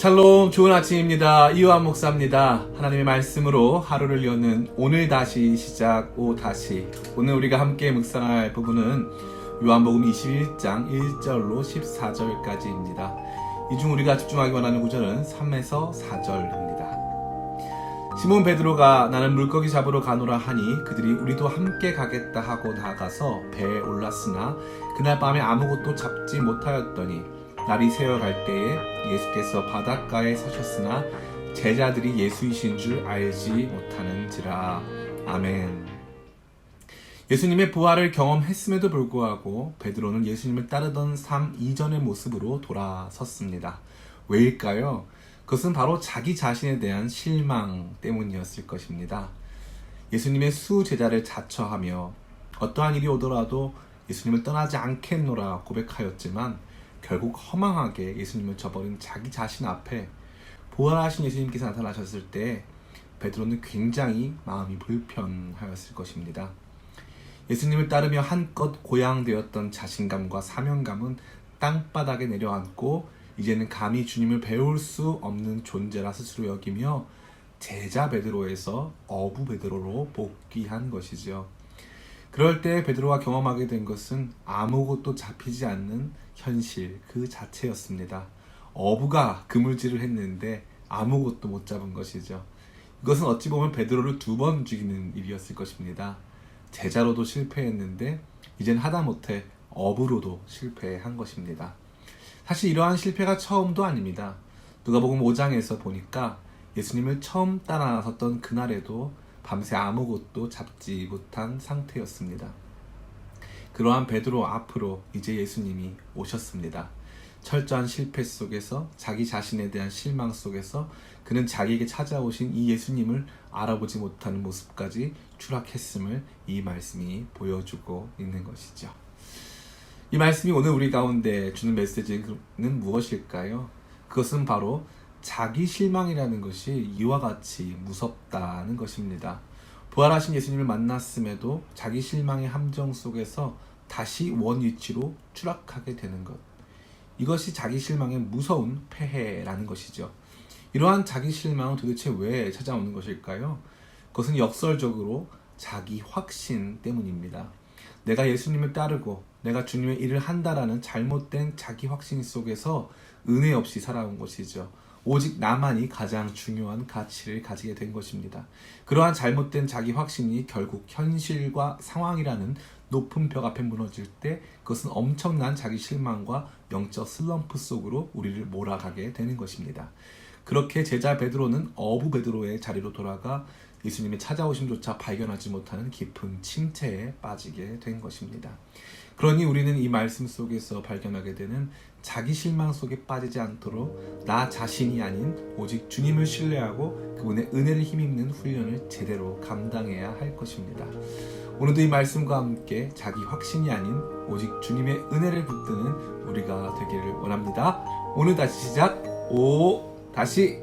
샬롬, 좋은 아침입니다. 이요한 목사입니다. 하나님의 말씀으로 하루를 여는 오늘 다시 시작 다시. 오늘 우리가 함께 묵상할 부분은 요한복음 21장 1절로 14절까지입니다. 이 중 우리가 집중하기 원하는 구절은 3에서 4절입니다. 시몬 베드로가 나는 물고기 잡으러 가노라 하니 그들이 우리도 함께 가겠다 하고 나가서 배에 올랐으나 그날 밤에 아무것도 잡지 못하였더니 날이 새어갈 때에 예수께서 바닷가에 서셨으나 제자들이 예수이신 줄 알지 못하는지라. 아멘. 예수님의 부활을 경험했음에도 불구하고 베드로는 예수님을 따르던 삶 이전의 모습으로 돌아섰습니다. 왜일까요? 그것은 바로 자기 자신에 대한 실망 때문이었을 것입니다. 예수님의 수제자를 자처하며 어떠한 일이 오더라도 예수님을 떠나지 않겠노라 고백하였지만 결국 허망하게 예수님을 저버린 자기 자신 앞에 부활하신 예수님께서 나타나셨을 때 베드로는 굉장히 마음이 불편하였을 것입니다. 예수님을 따르며 한껏 고양되었던 자신감과 사명감은 땅바닥에 내려앉고 이제는 감히 주님을 배울 수 없는 존재라 스스로 여기며 제자 베드로에서 어부 베드로로 복귀한 것이죠. 그럴 때 베드로가 경험하게 된 것은 아무것도 잡히지 않는 현실 그 자체였습니다. 어부가 그물질을 했는데 아무것도 못 잡은 것이죠. 이것은 어찌 보면 베드로를 2번 죽이는 일이었을 것입니다. 제자로도 실패했는데 이젠 하다못해 어부로도 실패한 것입니다. 사실 이러한 실패가 처음도 아닙니다. 누가복음 5장에서 보니까 예수님을 처음 따라 나섰던 그날에도 밤새 아무것도 잡지 못한 상태였습니다. 그러한 베드로 앞으로 이제 예수님이 오셨습니다. 철저한 실패 속에서 자기 자신에 대한 실망 속에서 그는 자기에게 찾아오신 이 예수님을 알아보지 못하는 모습까지 추락했음을 이 말씀이 보여주고 있는 것이죠. 이 말씀이 오늘 우리 가운데 주는 메시지는 무엇일까요? 그것은 바로 자기 실망이라는 것이 이와 같이 무섭다는 것입니다. 부활하신 예수님을 만났음에도 자기 실망의 함정 속에서 다시 원위치로 추락하게 되는 것. 이것이 자기 실망의 무서운 폐해라는 것이죠. 이러한 자기 실망은 도대체 왜 찾아오는 것일까요? 그것은 역설적으로 자기 확신 때문입니다. 내가 예수님을 따르고 내가 주님의 일을 한다라는 잘못된 자기 확신 속에서 은혜 없이 살아온 것이죠. 오직 나만이 가장 중요한 가치를 가지게 된 것입니다. 그러한 잘못된 자기 확신이 결국 현실과 상황이라는 높은 벽 앞에 무너질 때 그것은 엄청난 자기 실망과 영적 슬럼프 속으로 우리를 몰아가게 되는 것입니다. 그렇게 제자 베드로는 어부 베드로의 자리로 돌아가 예수님의 찾아오심조차 발견하지 못하는 깊은 침체에 빠지게 된 것입니다. 그러니 우리는 이 말씀 속에서 발견하게 되는 자기 실망 속에 빠지지 않도록 나 자신이 아닌 오직 주님을 신뢰하고 그분의 은혜를 힘입는 훈련을 제대로 감당해야 할 것입니다. 오늘도 이 말씀과 함께 자기 확신이 아닌 오직 주님의 은혜를 붙드는 우리가 되기를 원합니다. 오늘 다시 시작 다시